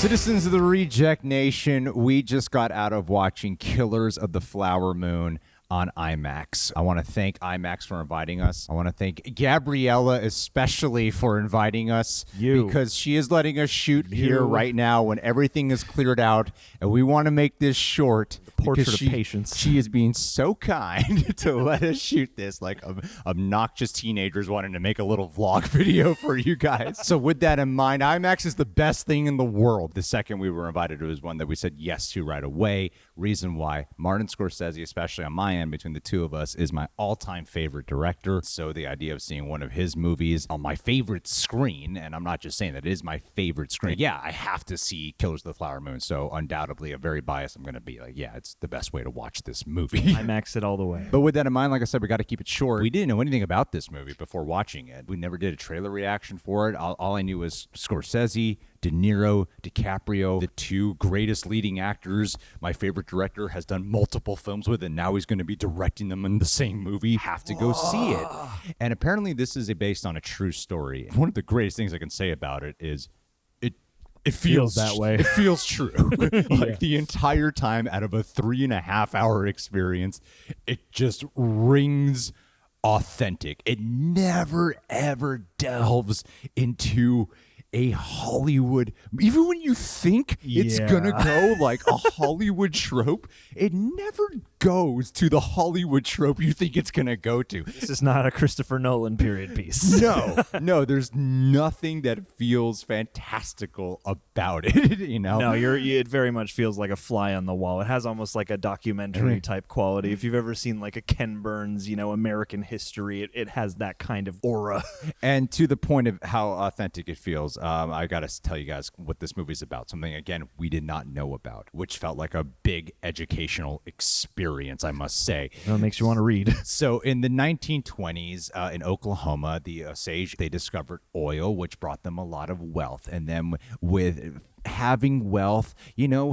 Citizens of the Reject Nation, we just got out of watching Killers of the Flower Moon on IMAX. I want to thank IMAX for inviting us. I want to thank Gabriella especially for inviting us because she is letting us shoot here right now when everything is cleared out, and we want to make this short. Portrait of patience. She is being so kind to let us shoot this like obnoxious teenagers wanting to make a little vlog video for you guys. So with that in mind, IMAX is the best thing in the world. The second we were invited, it was one that we said yes to right away. Reason why, Martin Scorsese, especially on my end, between the two of us, is my all-time favorite director. So the idea of seeing one of his movies on my favorite screen, and I'm not just saying that, it is my favorite screen. Yeah, I have to see Killers of the Flower Moon. So undoubtedly, a very biased, I'm going to be like, yeah, it's the best way to watch this movie. IMAX it all the way. But with that in mind, like I said, we got to keep it short. We didn't know anything about this movie before watching it. We never did a trailer reaction for it. All I knew was Scorsese, De Niro, Dicaprio, the two greatest leading actors my favorite director has done multiple films with, and now he's going to be directing them in the same movie. Have to go see it. And apparently this is based on a true story. One of the greatest things I can say about it is it feels that way. It feels true. Like the entire time out of a 3.5 hour experience, it just rings authentic. It never, ever delves into a Hollywood, even when you think it's gonna go like a Hollywood trope, it never goes to the Hollywood trope you think it's gonna go to. This is not a Christopher Nolan period piece. No, there's nothing that feels fantastical about it, you know? No, it very much feels like a fly on the wall. It has almost like a documentary type quality. If you've ever seen like a Ken Burns, American history, it has that kind of aura. And to the point of how authentic it feels, I got to tell you guys what this movie's about. Something, again, we did not know about, which felt like a big educational experience, I must say. It makes you want to read. So in the 1920s in Oklahoma, the Osage, they discovered oil, which brought them a lot of wealth. And then with having wealth,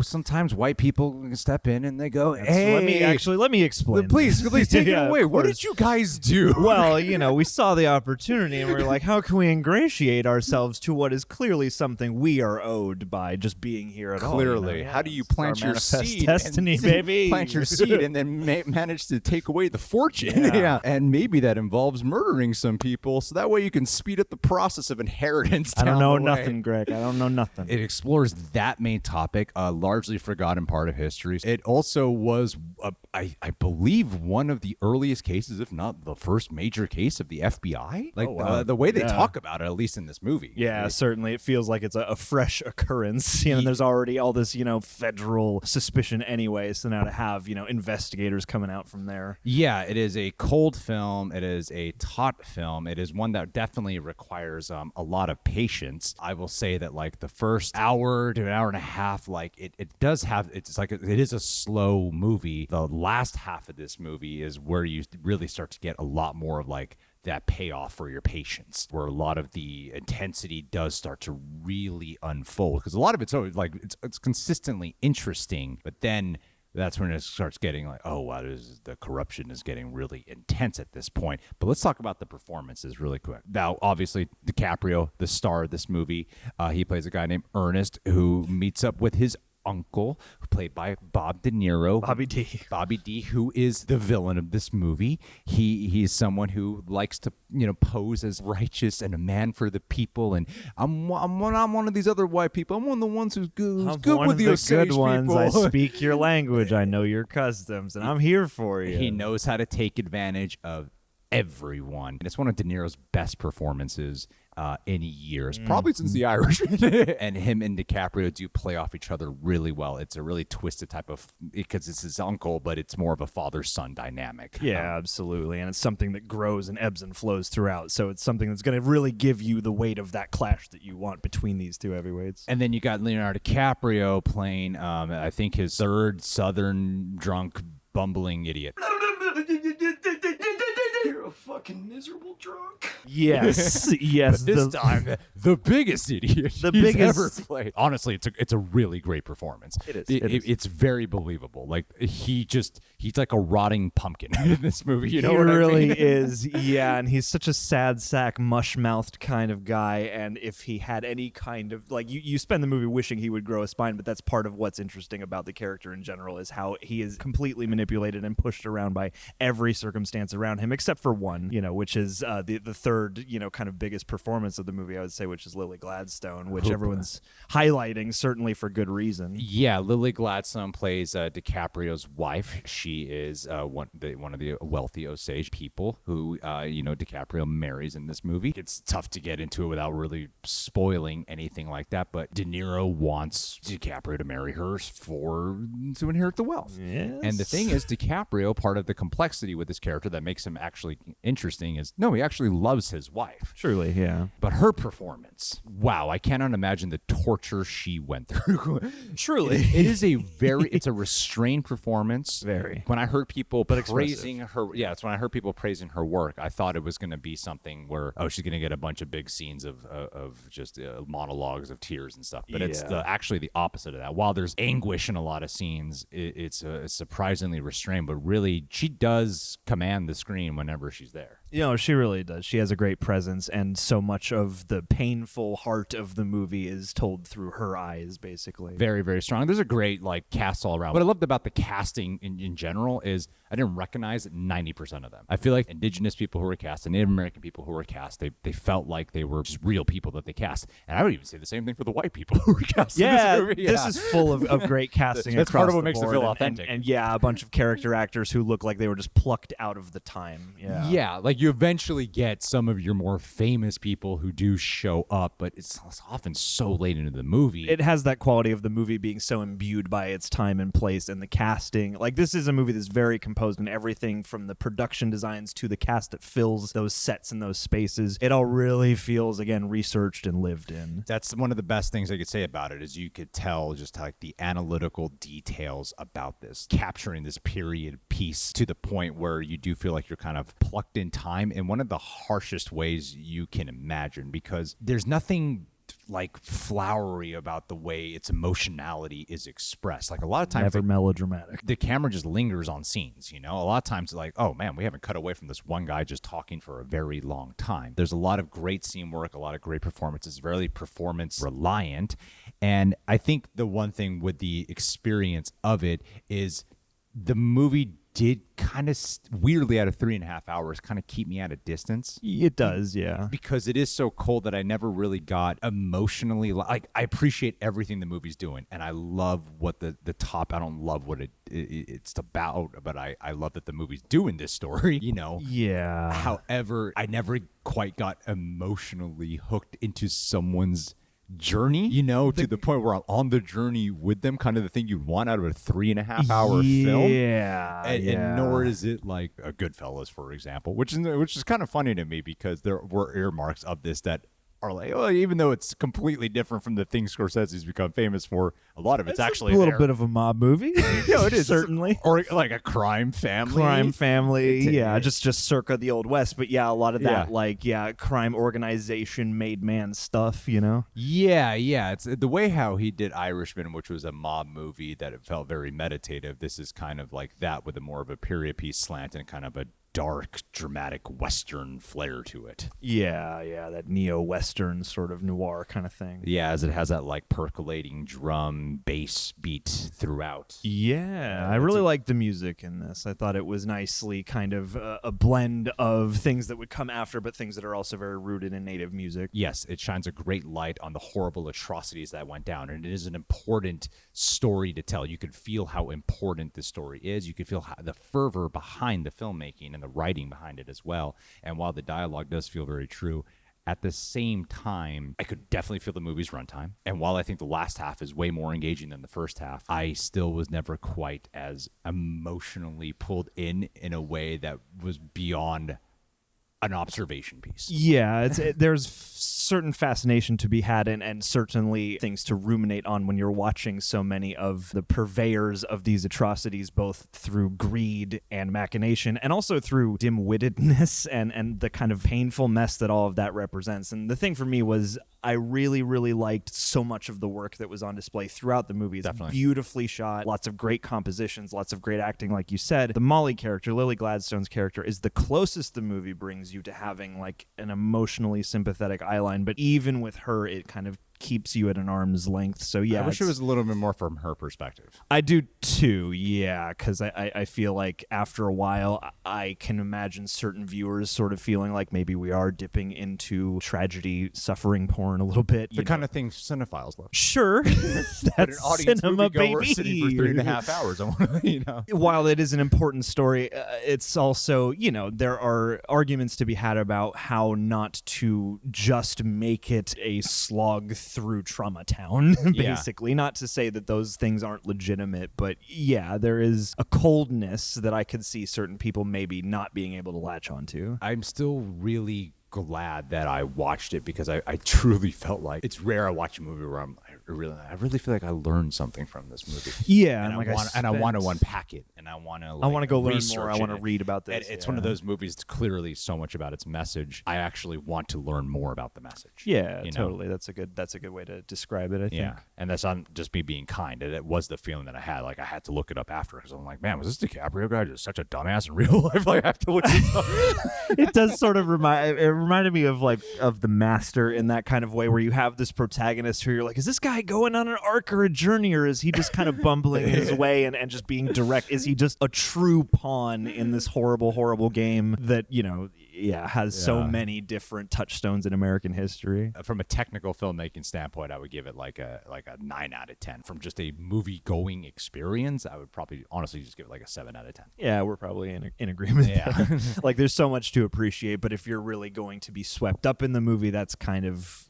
sometimes white people step in and they go, hey, let me explain. Please take it away. What did you guys do? Well, we saw the opportunity and we were like, how can we ingratiate ourselves to what is clearly something we are owed by just being here at all? Clearly. How do you plant your seed? Destiny, baby. Plant your seed and then manage to take away the fortune. Yeah. And maybe that involves murdering some people so that way you can speed up the process of inheritance. I don't know nothing, Greg. I don't know nothing. It explores that main topic, a largely forgotten part of history. It also was, I believe, one of the earliest cases, if not the first major case of the FBI. Like the way they talk about it, at least in this movie. Yeah, certainly. It feels like it's a fresh occurrence. There's already all this, federal suspicion anyway. So now to have, investigators coming out from there. Yeah, it is a cold film. It is a taut film. It is one that definitely requires a lot of patience. I will say that like the first hour to an hour and a half, like it does have, it is a slow movie. The last half of this movie is where you really start to get a lot more of like that payoff for your patience, where a lot of the intensity does start to really unfold, because a lot of it's always like it's consistently interesting, but then that's when it starts getting like, oh wow, the corruption is getting really intense at this point. But let's talk about the performances really quick. Now, obviously, DiCaprio, the star of this movie, he plays a guy named Ernest who meets up with his uncle, played by Bob De Niro. Bobby D, who is the villain of this movie. He's someone who likes to, pose as righteous and a man for the people. And I'm one of these other white people. I'm one of the ones who's good with the Osage people. I speak your language. I know your customs, and I'm here for you. He knows how to take advantage of everyone. And it's one of De Niro's best performances in years, probably since The Irishman. And him and DiCaprio do play off each other really well. It's a really twisted type of, because it's his uncle, but it's more of a father-son dynamic. Yeah, absolutely. And it's something that grows and ebbs and flows throughout. So it's something that's going to really give you the weight of that clash that you want between these two heavyweights. And then you got Leonardo Dicaprio playing, I think, his third southern drunk bumbling idiot. a fucking miserable drunk. Yes, yes. But this time, the biggest idiot The he's biggest- ever played. Honestly, it's a really great performance. It is, it is. It's very believable. Like he's like a rotting pumpkin in this movie. You know he what really I mean? is, yeah, and he's such a sad sack, mush-mouthed kind of guy. And if he had any kind of like, you spend the movie wishing he would grow a spine, but that's part of what's interesting about the character in general is how he is completely manipulated and pushed around by every circumstance around him, except for one, which is the third, kind of biggest performance of the movie, I would say, which is Lily Gladstone, which everyone's highlighting, certainly for good reason. Yeah, Lily Gladstone plays DiCaprio's wife. She is one of the wealthy Osage people who DiCaprio marries in this movie. It's tough to get into it without really spoiling anything like that, but De Niro wants DiCaprio to marry her to inherit the wealth. Yes. And the thing is, DiCaprio, part of the complexity with this character that makes him actually interesting is, no, he actually loves his wife. Truly, yeah. But her performance, wow, I cannot imagine the torture she went through. Truly. It's a restrained performance. Very. When I heard people praising expressive. her, it's when I heard people praising her work, I thought it was going to be something where, she's going to get a bunch of big scenes of just monologues of tears and stuff. But it's actually the opposite of that. While there's anguish in a lot of scenes, it's surprisingly restrained, but really she does command the screen whenever she's there. She really does. She has a great presence, and so much of the painful heart of the movie is told through her eyes, basically. Very, very strong. There's a great cast all around. What I loved about the casting in general is I didn't recognize 90% of them. I feel like indigenous people who were cast and Native American people who were cast, they felt like they were just real people that they cast. And I would even say the same thing for the white people who were cast in this movie. This is full of great casting. That's across part of what the makes it board, feel and- authentic. And a bunch of character actors who look like they were just plucked out of the time. Yeah, like you eventually get some of your more famous people who do show up, but it's often so late into the movie. It has that quality of the movie being so imbued by its time and place and the casting. Like, this is a movie that's very composed in everything from the production designs to the cast that fills those sets and those spaces. It all really feels, again, researched and lived in. That's one of the best things I could say about it is you could tell just like the analytical details about this, capturing this period piece to the point where you do feel like you're kind of plucked in time in one of the harshest ways you can imagine, because there's nothing like flowery about the way its emotionality is expressed. Like a lot of times Never melodramatic. the camera just lingers on scenes, a lot of times like, oh man, we haven't cut away from this one guy just talking for a very long time. There's a lot of great scene work, a lot of great performances, very performance reliant. And I think the one thing with the experience of it is the movie did kind of weirdly out of 3.5 hours kind of keep me at a distance. It does, yeah. Because it is so cold that I never really got emotionally like I appreciate everything the movie's doing, and I love what the top. I don't love what it's about, but I love that the movie's doing this story. Yeah. However, I never quite got emotionally hooked into someone's journey, to the point where I'm on the journey with them, kind of the thing you'd want out of a 3.5 hour film. And nor is it like a Goodfellas, for example, which is kind of funny to me because there were earmarks of this that are like, well, even though it's completely different from the things Scorsese's become famous for, a lot of it's actually a little bit of a mob movie. it is certainly, or like a crime family. Just circa the Old West. But a lot of that crime organization made man stuff. It's the way how he did Irishman, which was a mob movie that it felt very meditative. This is kind of like that with a more of a period piece slant and kind of a dark, dramatic Western flair to it. That neo-Western sort of noir kind of thing. Yeah, as it has that like percolating drum bass beat throughout. I really liked the music in this. I thought it was nicely kind of a blend of things that would come after, but things that are also very rooted in native music. Yes, it shines a great light on the horrible atrocities that went down, and it is an important story to tell. You could feel how important this story is. You could feel the fervor behind the filmmaking and the writing behind it as well. And while the dialogue does feel very true, at the same time, I could definitely feel the movie's runtime. And while I think the last half is way more engaging than the first half, I still was never quite as emotionally pulled in a way that was beyond an observation piece. Yeah, there's certain fascination to be had and certainly things to ruminate on when you're watching so many of the purveyors of these atrocities, both through greed and machination and also through dim-wittedness and the kind of painful mess that all of that represents. And the thing for me was I really, really liked so much of the work that was on display throughout the movie. It's Definitely. beautifully shot, lots of great compositions, lots of great acting, like you said. The Molly character, Lily Gladstone's character, is the closest the movie brings you to having like an emotionally sympathetic eyeline, but even with her, it kind of keeps you at an arm's length. So yeah, I wish it was a little bit more from her perspective. I do too, yeah, because I feel like after a while, I can imagine certain viewers sort of feeling like maybe we are dipping into tragedy, suffering porn a little bit. The kind of thing cinephiles love. Sure, But an that's audience cinema, moviegoer baby. sitting for 3.5 hours. I want to, While it is an important story, it's also, there are arguments to be had about how not to just make it a slog through trauma town, basically. Not to say that those things aren't legitimate, but yeah, there is a coldness that I could see certain people maybe not being able to latch onto. I'm still really glad that I watched it because I truly felt like it's rare I watch a movie where I really feel like I learned something from this movie. Yeah, and I want to unpack it, and I want to go learn research more. I want to read about this. And it's one of those movies that's clearly so much about its message. I actually want to learn more about the message. Yeah, totally. That's a good way to describe it, I think. Yeah, and that's not just me being kind. It was the feeling that I had. Like I had to look it up after because I'm like, man, was this DiCaprio guy just such a dumbass in real life? Like I have to look this up. It does sort of reminded me of The Master in that kind of way, where you have this protagonist who you're like, is this guy going on an arc or a journey, or is he just kind of bumbling his way and just being direct? Is he just a true pawn in this horrible, horrible game that, has so many different touchstones in American history? From a technical filmmaking standpoint, I would give it like a 9 out of 10. From just a movie going experience, I would probably honestly just give it like a 7 out of 10. Yeah, we're probably in agreement. Yeah. Like there's so much to appreciate, but if you're really going to be swept up in the movie, that's kind of,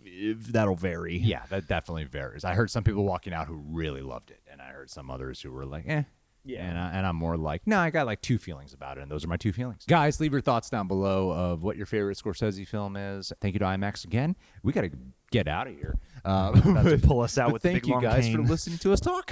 that'll vary. Yeah, that definitely varies. I heard some people walking out who really loved it, and I heard some others who were like, eh. Yeah, and I'm more like, no, I got like 2 feelings about it, and those are my 2 feelings. Guys, leave your thoughts down below of what your favorite Scorsese film is. Thank you to IMAX again. We got to get out of here. About to pull us out with the big thank you long guys cane. for listening to us talk.